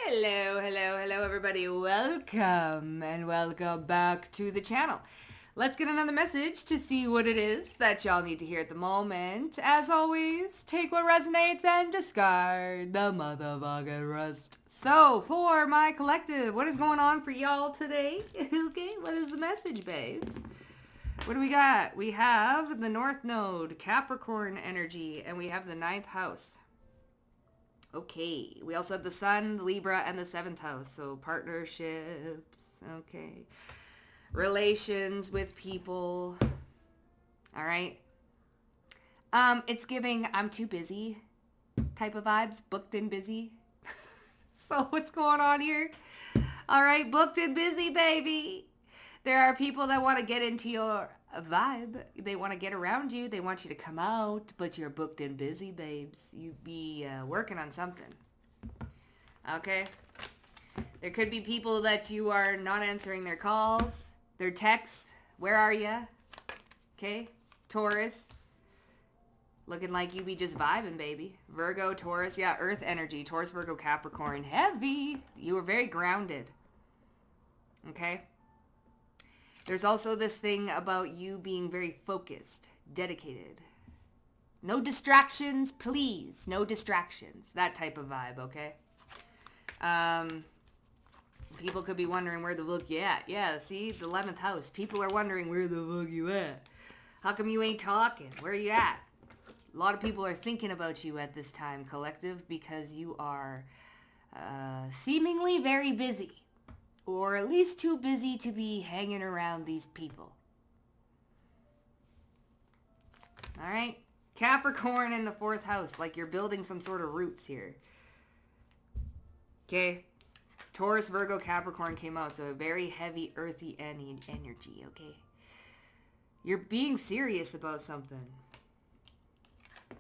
Hello, hello, hello, everybody. Welcome and welcome back to the channel. Let's get another message to see what it is that y'all need to hear at the moment. As always, take what resonates and discard the motherfucking rest. So, for my collective, what is going on for y'all today? Okay, what is the message, babes? What do we got? We have the North Node, Capricorn energy, and we have the 9th house. Okay, we also have the Sun, the Libra, and the 7th house. So partnerships, okay. Relations with people. All right. It's giving I'm too busy type of vibes. Booked and busy. So what's going on here? All right, booked and busy, baby. There are people that want to get into your vibe. They want to get around you. They want you to come out, but you're booked and busy, babes. You be working on something. Okay? There could be people that you are not answering their calls, their texts. Where are you? Okay? Taurus. Looking like you be just vibing, baby. Virgo, Taurus. Yeah, Earth energy. Taurus, Virgo, Capricorn. Heavy. You were very grounded. Okay? There's also this thing about you being very focused, dedicated. No distractions, please. No distractions. That type of vibe, okay? People could be wondering where the fuck you at. Yeah, see? The 11th house. People are wondering where the fuck you at. How come you ain't talking? Where you at? A lot of people are thinking about you at this time, collective, because you are seemingly very busy. Or at least too busy to be hanging around these people. All right? Capricorn in the 4th house. Like you're building some sort of roots here. Okay? Taurus, Virgo, Capricorn came out. So a very heavy, earthy energy, okay? You're being serious about something.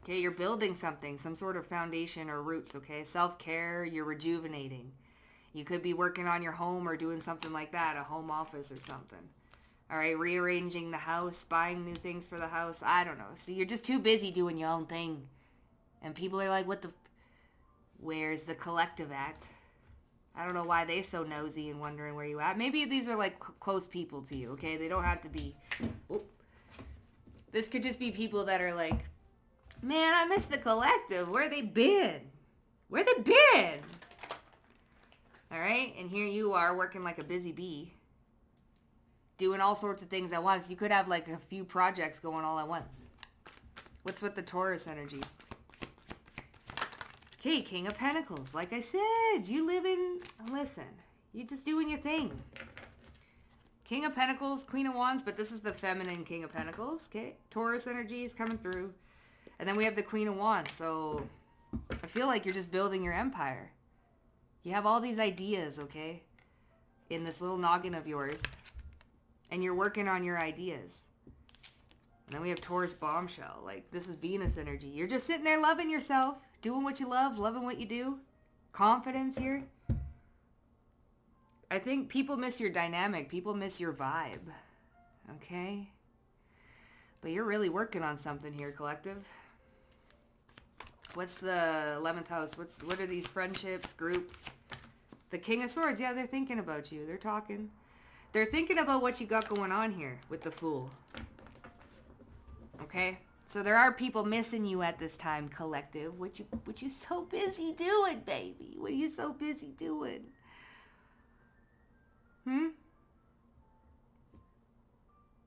Okay? You're building something. Some sort of foundation or roots, okay? Self-care, you're rejuvenating. You could be working on your home or doing something like that, a home office or something. All right, rearranging the house, buying new things for the house. I don't know. See, you're just too busy doing your own thing. And people are like, where's the collective at? I don't know why they so nosy and wondering where you at. Maybe these are like close people to you, okay? They don't have to be. Oh. This could just be people that are like, man, I miss the collective. Where they been? Where they been? All right, and here you are working like a busy bee, doing all sorts of things at once. You could have like a few projects going all at once. What's with the Taurus energy? Okay, King of Pentacles. Like I said, listen, you just doing your thing. King of Pentacles, Queen of Wands, but this is the feminine King of Pentacles, okay? Taurus energy is coming through. And then we have the Queen of Wands, so I feel like you're just building your empire. You have all these ideas, okay, in this little noggin of yours, and you're working on your ideas. And then we have Taurus bombshell. Like, this is Venus energy. You're just sitting there loving yourself, doing what you love, loving what you do. Confidence here. I think people miss your dynamic. People miss your vibe, okay? But you're really working on something here, collective. What's the 11th house? What are these friendships, groups? The King of Swords. Yeah, they're thinking about you. They're talking. They're thinking about what you got going on here with the Fool. Okay? So there are people missing you at this time, collective. What you so busy doing, baby? What are you so busy doing?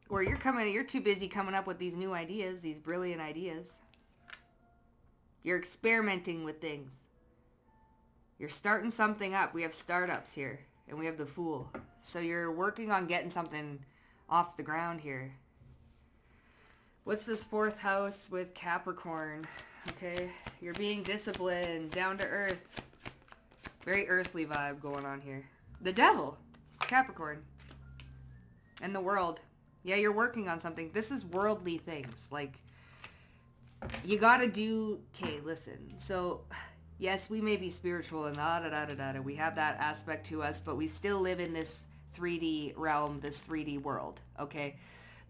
Or you're too busy coming up with these new ideas, these brilliant ideas. You're experimenting with things. You're starting something up. We have startups here. And we have the Fool. So you're working on getting something off the ground here. What's this 4th house with Capricorn? Okay. You're being disciplined. Down to earth. Very earthly vibe going on here. The Devil. Capricorn. And the World. Yeah, you're working on something. This is worldly things. Like, you gotta do, okay, listen. So, yes, we may be spiritual and da-da-da-da-da. We have that aspect to us, but we still live in this 3D realm, this 3D world, okay?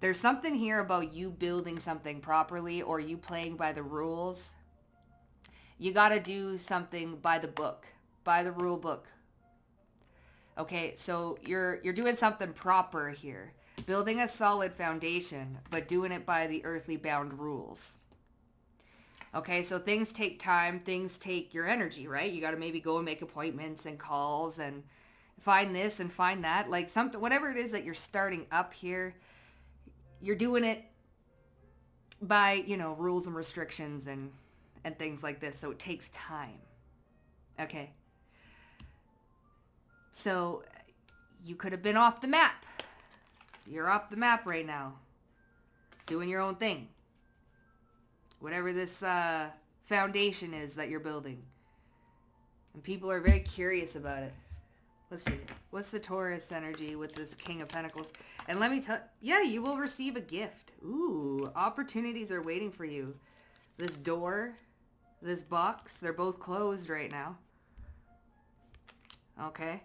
There's something here about you building something properly or you playing by the rules. You gotta do something by the book, by the rule book. Okay, so you're doing something proper here. Building a solid foundation, but doing it by the earthly bound rules. Okay, so things take time, things take your energy, right? You got to maybe go and make appointments and calls and find this and find that. Like something, whatever it is that you're starting up here, you're doing it by, rules and restrictions and things like this. So it takes time. Okay. So you could have been off the map. You're off the map right now, doing your own thing. Whatever this foundation is that you're building. And people are very curious about it. Let's see. What's the Taurus energy with this King of Pentacles? And let me tell you will receive a gift. Ooh, opportunities are waiting for you. This door, this box, they're both closed right now. Okay.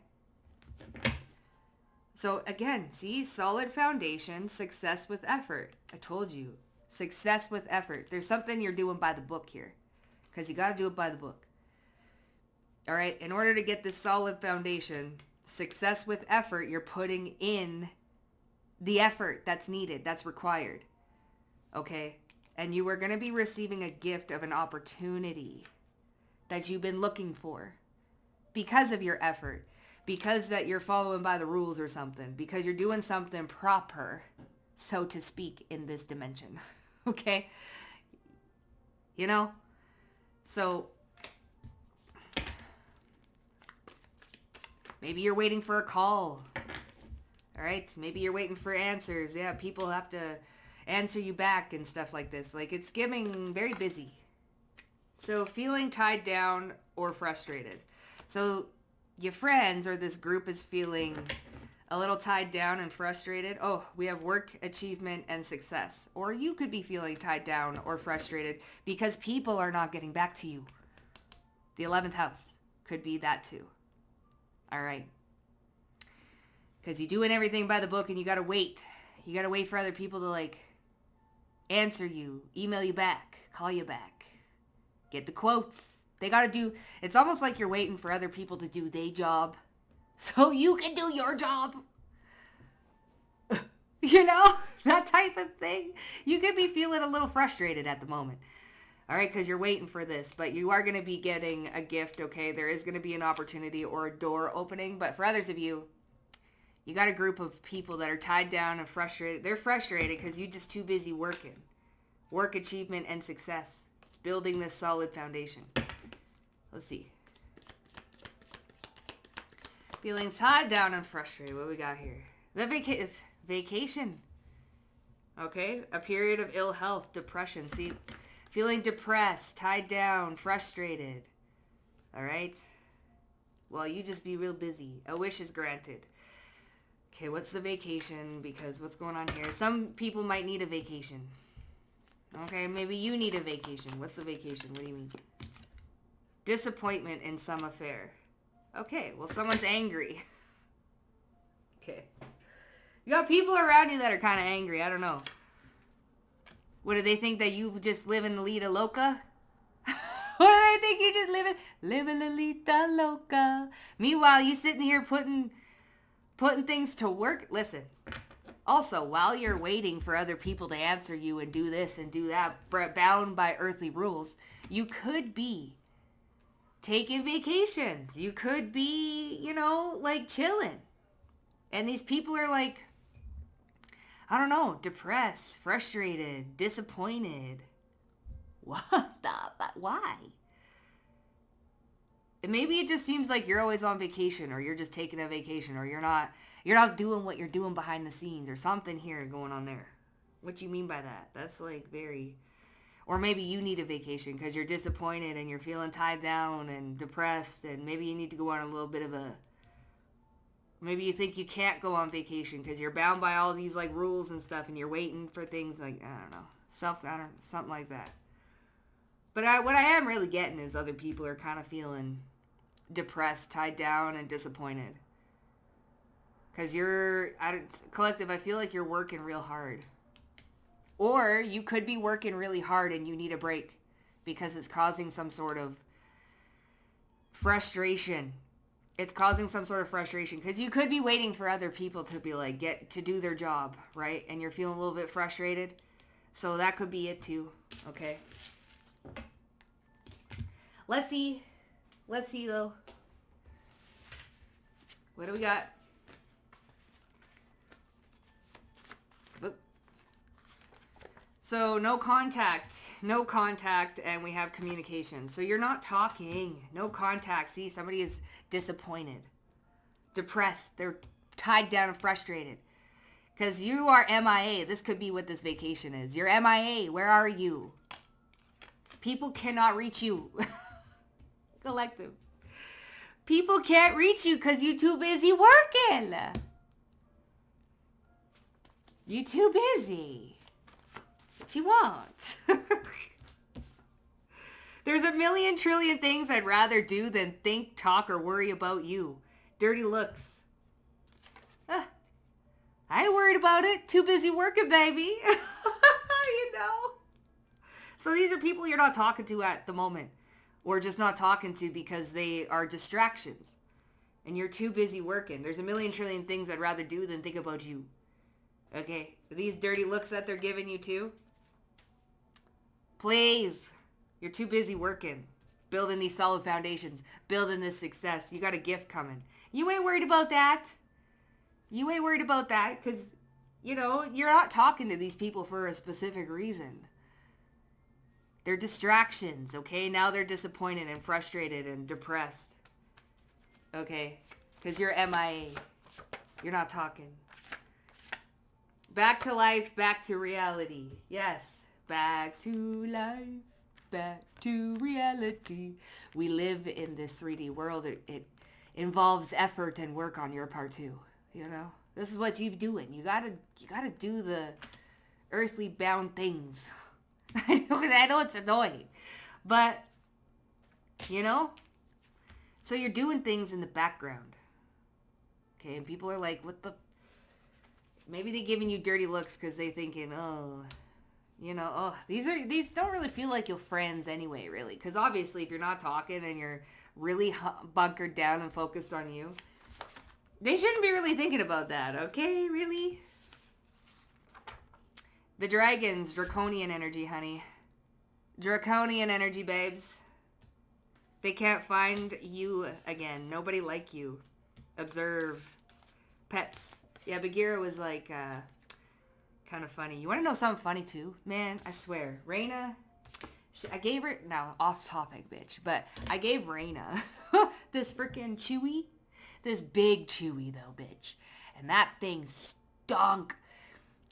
So again, see, solid foundation, success with effort. I told you, success with effort. There's something you're doing by the book here, because you got to do it by the book. All right, in order to get this solid foundation, success with effort, you're putting in the effort that's needed, that's required. Okay, and you are going to be receiving a gift of an opportunity that you've been looking for because of your effort. Because that you're following by the rules or something. Because you're doing something proper, so to speak, in this dimension. Okay? So maybe you're waiting for a call. All right? Maybe you're waiting for answers. Yeah, people have to answer you back and stuff like this. Like, it's getting very busy. So feeling tied down or frustrated. So your friends or this group is feeling a little tied down and frustrated. Oh, we have work, achievement, and success. Or you could be feeling tied down or frustrated because people are not getting back to you. The 11th house could be that too. All right. Because you're doing everything by the book and you got to wait. You got to wait for other people to answer you, email you back, call you back, get the quotes. They got to do, it's almost like you're waiting for other people to do their job so you can do your job. That type of thing. You could be feeling a little frustrated at the moment. All right, because you're waiting for this, but you are going to be getting a gift, okay? There is going to be an opportunity or a door opening, but for others of you, you got a group of people that are tied down and frustrated. They're frustrated because you're just too busy working. Work, achievement, and success. It's building this solid foundation. Let's see. Feeling tied down and frustrated. What we got here? The vacation. Okay? A period of ill health, depression. See? Feeling depressed, tied down, frustrated. All right? Well, you just be real busy. A wish is granted. Okay, what's the vacation? Because what's going on here? Some people might need a vacation. Okay, maybe you need a vacation. What's the vacation? What do you mean? Disappointment in some affair. Okay, well, someone's angry. Okay. You got people around you that are kind of angry. I don't know. What, do they think that you just live in the Lita Loca? What do they think you just live in the Lita Loca? Meanwhile, you sitting here putting things to work. Listen. Also, while you're waiting for other people to answer you and do this and do that, bound by earthly rules, you could be taking vacations. You could be, chilling. And these people are I don't know, depressed, frustrated, disappointed. Why? And maybe it just seems like you're always on vacation, or you're just taking a vacation, or you're not doing what you're doing behind the scenes, or something here going on there. What do you mean by that? That's very... Or maybe you need a vacation because you're disappointed and you're feeling tied down and depressed, and maybe you need to go on a little bit of a... Maybe you think you can't go on vacation because you're bound by all these rules and stuff, and you're waiting for things I don't know, something like that. But what I am really getting is other people are kind of feeling depressed, tied down, and disappointed. Because collective, I feel like you're working real hard. Or you could be working really hard and you need a break because it's causing some sort of Frustration. It's causing some sort of frustration because you could be waiting for other people to be like, get to do their job, right? And you're feeling a little bit frustrated. So that could be it too, okay? Let's see. Let's see though. What do we got? So no contact, and we have communication. So you're not talking, no contact. See, somebody is disappointed, depressed. They're tied down and frustrated because you are MIA. This could be what this vacation is. You're MIA. Where are you? People cannot reach you. Collective. People can't reach you because you're too busy working. You too busy. What you want? There's a million trillion things I'd rather do than think, talk, or worry about you. Dirty looks. I ain't worried about it. Too busy working, baby. You know? So these are people you're not talking to at the moment. Or just not talking to because they are distractions. And you're too busy working. There's a million trillion things I'd rather do than think about you. Okay? These dirty looks that they're giving you too. Please. You're too busy working. Building these solid foundations. Building this success. You got a gift coming. You ain't worried about that. You ain't worried about that because, you know, you're not talking to these people for a specific reason. They're distractions, okay? Now they're disappointed and frustrated and depressed. Okay? Because you're MIA. You're not talking. Back to life, back to reality. Yes. Back to life, back to reality. We live in this 3D world. It involves effort and work on your part too. You know? This is what you're doing. You gotta do the earthly bound things. I know it's annoying, but, you know, so you're doing things in the background, okay, and people are like, what the, maybe they're giving you dirty looks because they thinking, oh, you know, oh, these don't really feel like your friends anyway, really, because obviously if you're not talking and you're really bunkered down and focused on you, they shouldn't be really thinking about that, okay, really? The dragons, draconian energy, honey. Draconian energy, babes. They can't find you again. Nobody like you. Observe. Pets. Yeah, Bagheera was like, kind of funny. You want to know something funny too? Man, I swear. Raina, I gave her, now off topic, bitch, but I gave Raina this freaking Chewy. This big Chewy though, bitch. And that thing stunk.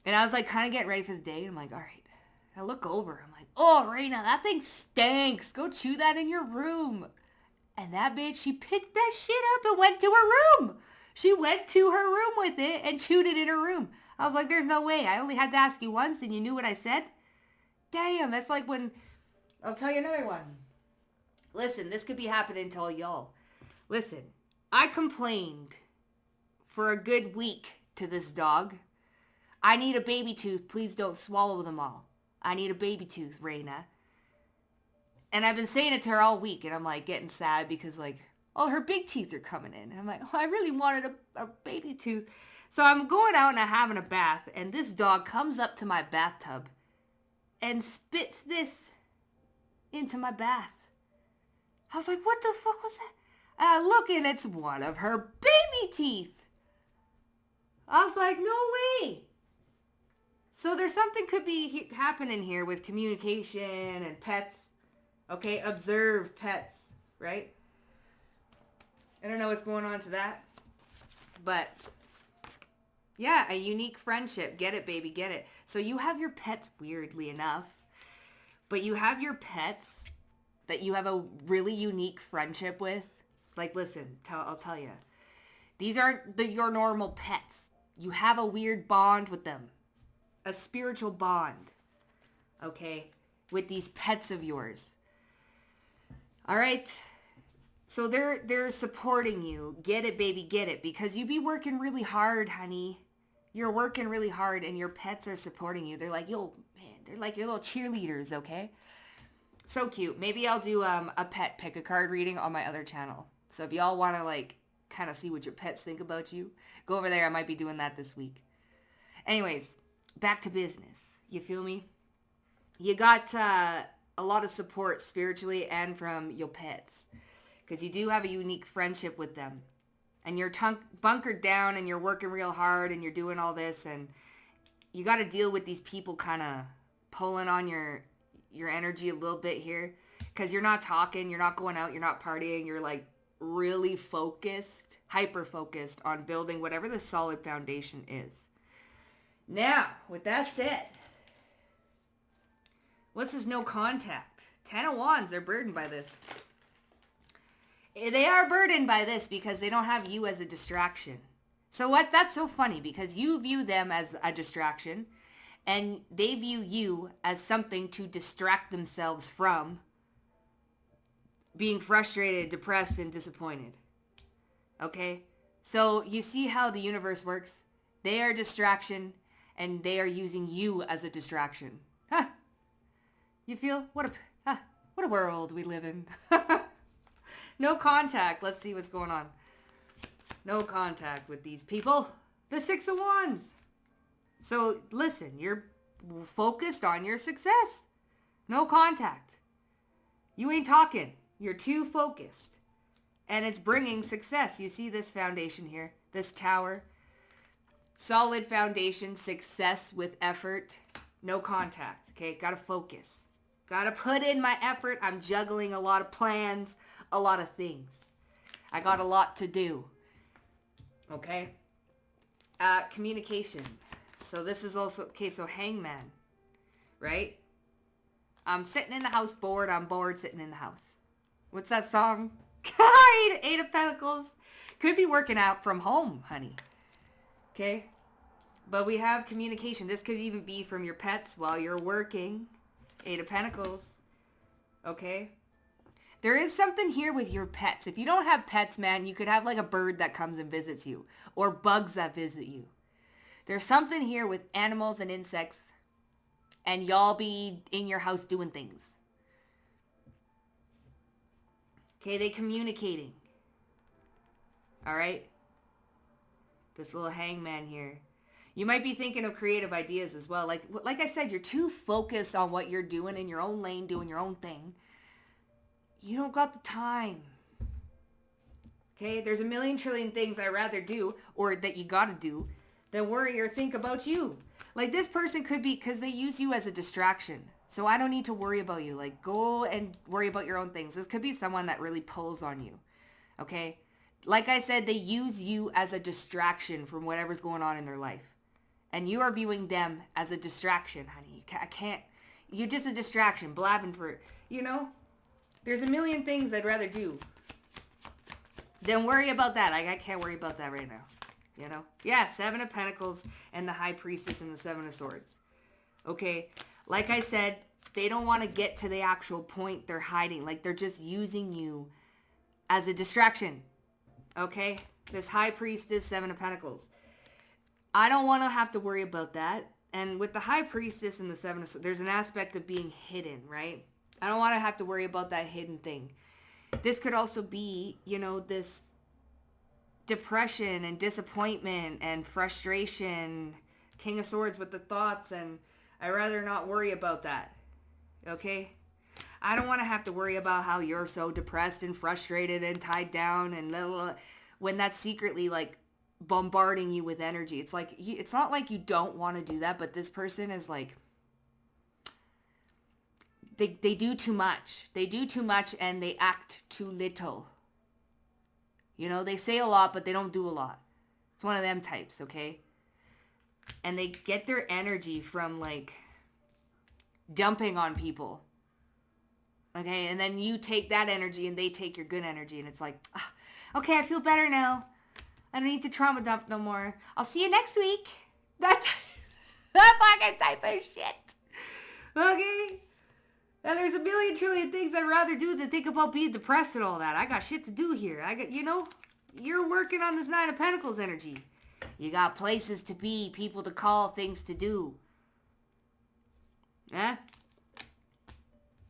And I was like kind of getting ready for the day. And I'm like, all right. I look over. I'm like, oh, Raina, that thing stinks. Go chew that in your room. And that bitch, she picked that shit up and went to her room. She went to her room with it and chewed it in her room. I was like, there's no way. I only had to ask you once and you knew what I said? Damn, that's like when... I'll tell you another one. Listen, this could be happening to all y'all. Listen, I complained for a good week to this dog. I need a baby tooth. Please don't swallow them all. I need a baby tooth, Raina. And I've been saying it to her all week. And I'm like getting sad because like, oh, her big teeth are coming in. And I'm like, oh, I really wanted a baby tooth. So I'm going out and I'm having a bath. And this dog comes up to my bathtub and spits this into my bath. I was like, what the fuck was that? And I look and it's one of her baby teeth. I was like, no way. So there's something could be happening here with communication and pets. Okay, observe pets, right? I don't know what's going on to that. But, yeah, a unique friendship. Get it, baby, get it. So you have your pets, weirdly enough. But you have your pets that you have a really unique friendship with. Like, listen, I'll tell you. These aren't your normal pets. You have a weird bond with them. A spiritual bond, okay, with these pets of yours. All right, so they're supporting you. Get it, baby, get it, because you be working really hard, honey. You're working really hard, and your pets are supporting you. They're like, yo, man, they're like your little cheerleaders, okay? So cute. Maybe I'll do a pet pick a card reading on my other channel. So if y'all want to like kind of see what your pets think about you, go over there. I might be doing that this week. Anyways, back to business. You feel me? You got a lot of support spiritually and from your pets, because you do have a unique friendship with them. And you're bunkered down and you're working real hard and you're doing all this, and you got to deal with these people kind of pulling on your energy a little bit here, because you're not talking, you're not going out, you're not partying, you're like really focused, hyper focused on building whatever the solid foundation is. Now, with that said, what's this no contact? 10 of Wands, they're burdened by this. They are burdened by this because they don't have you as a distraction. So what? That's so funny, because you view them as a distraction and they view you as something to distract themselves from being frustrated, depressed, and disappointed. Okay? So you see how the universe works? They are a distraction and they are using you as a distraction. Huh? You feel? What a world we live in. No contact. Let's see what's going on. No contact with these people. The 6 of Wands. So listen, you're focused on your success. No contact. You ain't talking. You're too focused. And it's bringing success. You see this foundation here, this tower. Solid foundation, success with effort. No contact. Okay, gotta focus. Gotta put in my effort. I'm juggling a lot of plans, a lot of things. I got a lot to do. Okay? Communication. So this is also, okay, so hangman, right? I'm sitting in the house bored. I'm bored sitting in the house. What's that song? Eight of Pentacles. Could be working out from home, honey. Okay? But we have communication. This could even be from your pets while you're working. 8 of Pentacles. Okay? There is something here with your pets. If you don't have pets, man, you could have like a bird that comes and visits you, or bugs that visit you. There's something here with animals and insects, and y'all be in your house doing things. Okay, they communicating. All right? This little hangman here. You might be thinking of creative ideas as well. Like I said, you're too focused on what you're doing in your own lane, doing your own thing. You don't got the time. Okay? There's a million trillion things I'd rather do, or that you got to do, than worry or think about you. Like this person could be, because they use you as a distraction. So I don't need to worry about you. Like go and worry about your own things. This could be someone that really pulls on you. Okay? Like I said, they use you as a distraction from whatever's going on in their life. And you are viewing them as a distraction, honey. I can't. You're just a distraction, blabbing for, you know? There's a million things I'd rather do than worry about that. I can't worry about that right now. You know? Yeah, 7 of Pentacles and the High Priestess and the 7 of Swords. Okay? Like I said, they don't want to get to the actual point. They're hiding. Like they're just using you as a distraction. Okay? This High Priestess, 7 of Pentacles. I don't want to have to worry about that. And with the High Priestess and the 7 of Swords, there's an aspect of being hidden, right? I don't want to have to worry about that hidden thing. This could also be, you know, this depression and disappointment and frustration. King of Swords with the thoughts, and I'd rather not worry about that. Okay? I don't want to have to worry about how you're so depressed and frustrated and tied down and blah, blah, blah, when that's secretly like bombarding you with energy. It's like, it's not like you don't want to do that, but this person is like, they do too much. They do too much and they act too little. You know, they say a lot, but they don't do a lot. It's one of them types, okay? And they get their energy from like dumping on people. Okay, and then you take that energy and they take your good energy, and it's like, okay, I feel better now. I don't need to trauma dump no more. I'll see you next week. That fucking type of shit. Okay? And there's a million trillion things I'd rather do than think about being depressed and all that. I got shit to do here. You know, you're working on this 9 of Pentacles energy. You got places to be, people to call, things to do. Eh?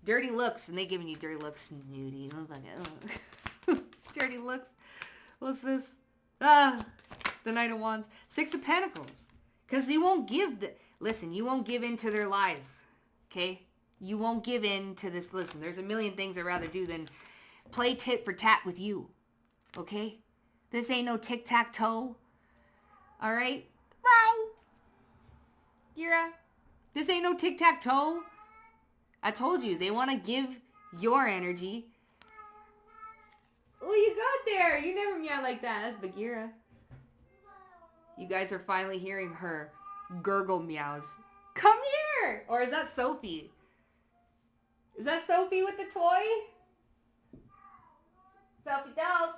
Dirty looks, and they giving you dirty looks. Snooty. Dirty looks. What's this? The Knight of Wands. Six of Pentacles. Because you won't give... Listen, you won't give in to their lies. Okay? You won't give in to this. Listen, there's a million things I'd rather do than play tit for tat with you. Okay? This ain't no tic-tac-toe. Alright? Wow. Gira. This ain't no tic-tac-toe. I told you, they want to give your energy. What you got there? You never meow like that. That's Bagheera. You guys are finally hearing her gurgle meows. Come here! Or is that Sophie? Is that Sophie with the toy? Sophie dope.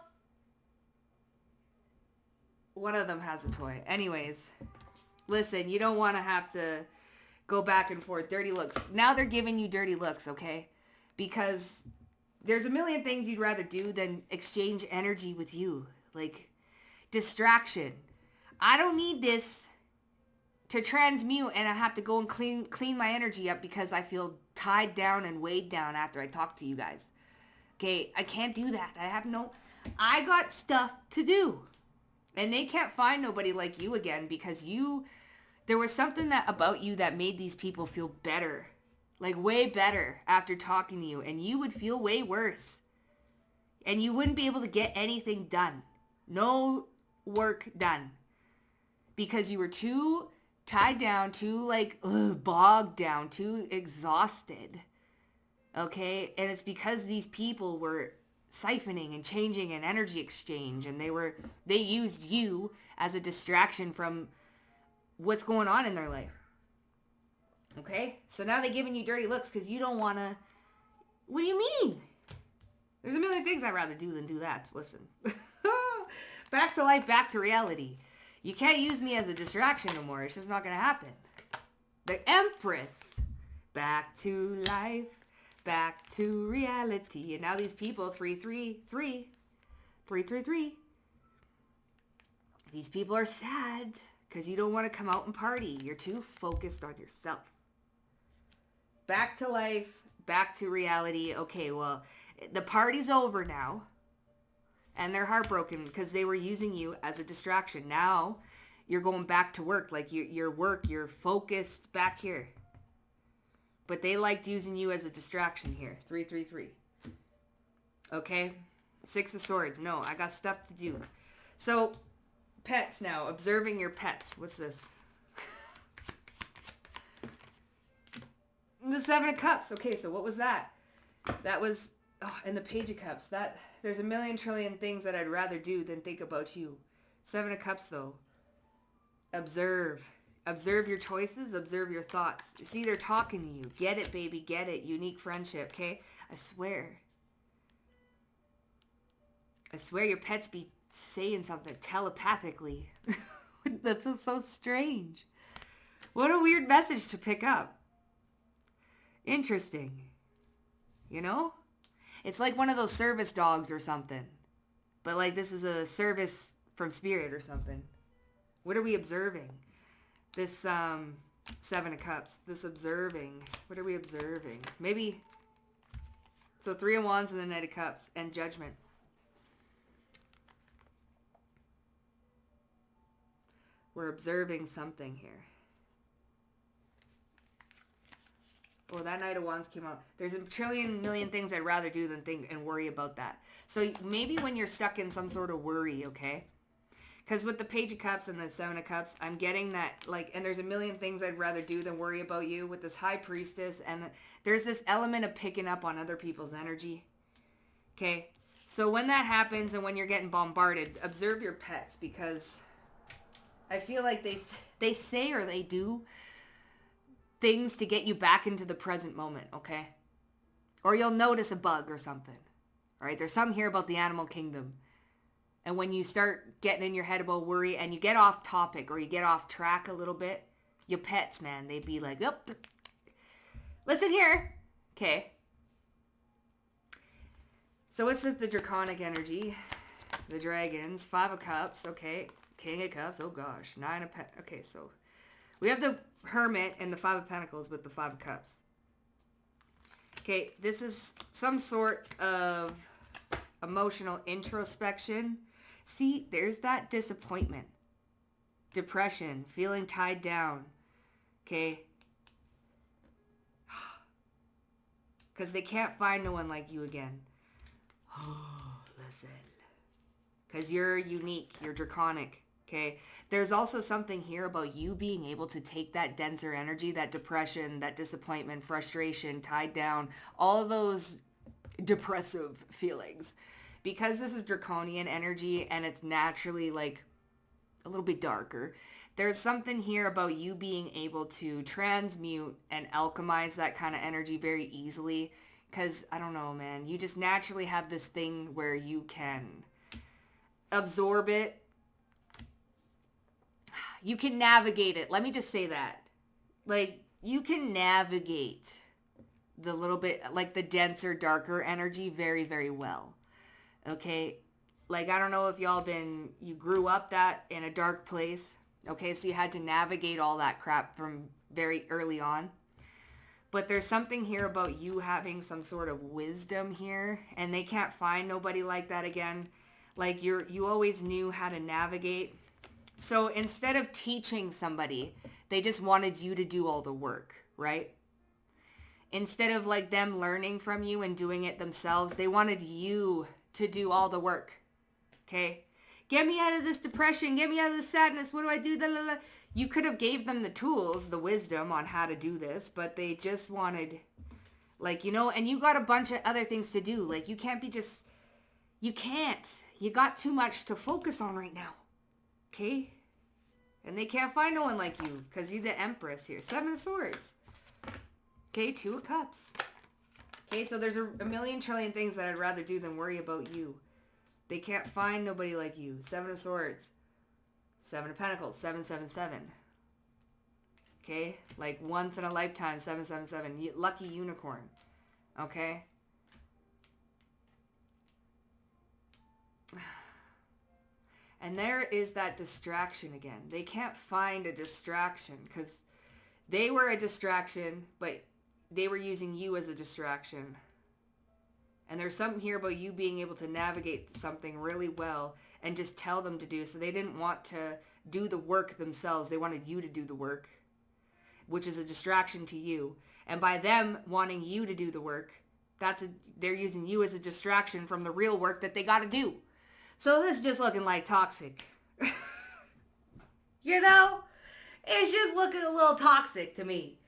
One of them has a toy. Anyways, listen, you don't want to have to go back and forth. Dirty looks. Now they're giving you dirty looks, okay? Because there's a million things you'd rather do than exchange energy with you. Like, distraction. I don't need this to transmute and I have to go and clean my energy up because I feel tied down and weighed down after I talk to you guys. Okay, I can't do that. I got stuff to do. And they can't find nobody like you again because there was something about you that made these people feel better. Like way better after talking to you. And you would feel way worse. And you wouldn't be able to get anything done. No work done. Because you were too tied down, too bogged down, too exhausted. Okay? And it's because these people were siphoning and changing an energy exchange, and they used you as a distraction from what's going on in their life. Okay? So now they're giving you dirty looks because you don't want to... What do you mean? There's a million things I'd rather do than do that. Listen. Back to life, back to reality. You can't use me as a distraction no more. It's just not going to happen. The Empress. Back to life. Back to reality. And now these people, 333. These people are sad because you don't want to come out and party. You're too focused on yourself. Back to life. Back to reality. Okay, well, the party's over now. And they're heartbroken because they were using you as a distraction. Now you're going back to work. Like your work, you're focused back here. But they liked using you as a distraction here. 333. Okay? Six of Swords. No, I got stuff to do. So, pets now. Observing your pets. What's this? The Seven of Cups. Okay, so what was that? That was... Oh, and the Page of Cups. There's a million trillion things that I'd rather do than think about you. Seven of Cups, though. Observe. Observe your choices. Observe your thoughts. See, they're talking to you. Get it, baby. Get it. Unique friendship, okay? I swear your pets be saying something telepathically. That's so strange. What a weird message to pick up. Interesting. You know? It's like one of those service dogs or something. But like this is a service from spirit or something. What are we observing? This Seven of Cups. This observing. What are we observing? Maybe... So Three of Wands and the Knight of Cups. And Judgment. We're observing something here. Oh, that Knight of Wands came out. There's a trillion million things I'd rather do than think and worry about that. So maybe when you're stuck in some sort of worry, okay? Because with the Page of Cups and the Seven of Cups, I'm getting that, like, and there's a million things I'd rather do than worry about you with this High Priestess. And there's this element of picking up on other people's energy. Okay? So when that happens and when you're getting bombarded, observe your pets because I feel like they say or they do things to get you back into the present moment, okay? Or you'll notice a bug or something. All right, there's something here about the animal kingdom. And when you start getting in your head about worry and you get off topic or you get off track a little bit, your pets, man, they'd be like, oh, listen here. Okay. So what's the draconic energy? The dragons, Five of Cups, okay. King of Cups, oh gosh. Nine of Pentacles. Okay, so we have the Hermit and the Five of Pentacles with the Five of Cups. Okay, this is some sort of emotional introspection. See, there's that disappointment, depression, feeling tied down. Okay? Because they can't find no one like you again. Oh, listen. Because you're unique. You're draconic. Okay? There's also something here about you being able to take that denser energy, that depression, that disappointment, frustration, tied down, all of those depressive feelings. Because this is draconian energy and it's naturally like a little bit darker, there's something here about you being able to transmute and alchemize that kind of energy very easily. Because, I don't know, man, you just naturally have this thing where you can absorb it. You can navigate it. Let me just say that. Like, you can navigate the little bit, like the denser, darker energy very, very well. Okay? Like, I don't know if you grew up that in a dark place. Okay, so you had to navigate all that crap from very early on. But there's something here about you having some sort of wisdom here, and they can't find nobody like that again. Like, you always knew how to navigate. So instead of teaching somebody, they just wanted you to do all the work, right? Instead of like them learning from you and doing it themselves, they wanted you to do all the work. Okay? Get me out of this depression. Get me out of this sadness. What do I do? You could have gave them the tools, the wisdom on how to do this, but they just wanted, like, and you got a bunch of other things to do. Like, you can't. You got too much to focus on right now. Okay? And they can't find no one like you because you're the Empress here. 7 of Swords. Okay, 2 of Cups. Okay, so there's a million trillion things that I'd rather do than worry about you. They can't find nobody like you. 7 of Swords. 7 of Pentacles. 777. Okay? Like once in a lifetime. 777. Lucky unicorn. Okay? And there is that distraction again. They can't find a distraction because they were a distraction, but they were using you as a distraction. And there's something here about you being able to navigate something really well and just tell them to do. So they didn't want to do the work themselves. They wanted you to do the work, which is a distraction to you. And by them wanting you to do the work, they're using you as a distraction from the real work that they got to do. So this is just looking like toxic. It's just looking a little toxic to me.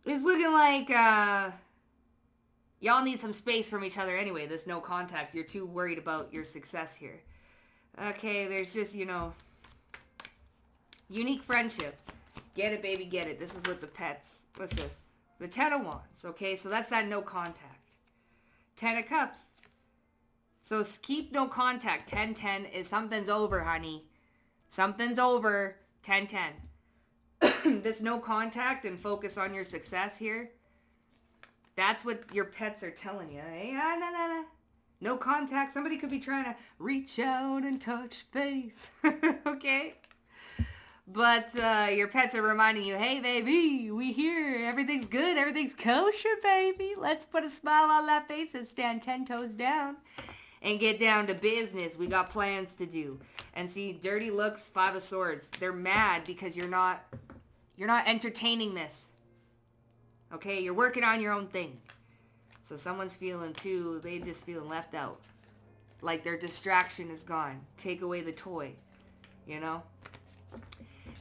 It's looking like y'all need some space from each other anyway. There's no contact. You're too worried about your success here. Okay, there's just, unique friendship. Get it, baby, get it. This is with the pets. What's this? The 10 of Wands. Okay, so that's that no contact. 10 of Cups. So keep no contact. 10-10 is something's over, honey. Something's over. 10-10. This no contact and focus on your success here. That's what your pets are telling you. No contact. Somebody could be trying to reach out and touch faith. Okay? But your pets are reminding you, hey, baby, we here. Everything's good. Everything's kosher, baby. Let's put a smile on that face and stand 10 toes down and get down to business. We got plans to do. And see, dirty looks, 5 of Swords. They're mad because you're not entertaining this. Okay, you're working on your own thing. So someone's feeling too, they just feeling left out. Like their distraction is gone. Take away the toy,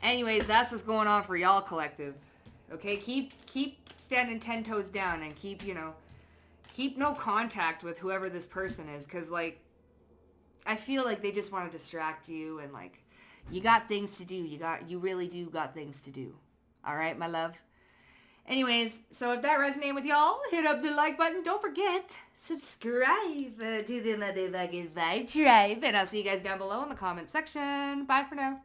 Anyways, that's what's going on for y'all collective. Okay, keep standing 10 toes down and keep no contact with whoever this person is. Because, I feel like they just want to distract you and, you got things to do. You really do got things to do. All right, my love? Anyways, so if that resonated with y'all, hit up the like button. Don't forget, subscribe to the Motherfucking Vibe Tribe. And I'll see you guys down below in the comment section. Bye for now.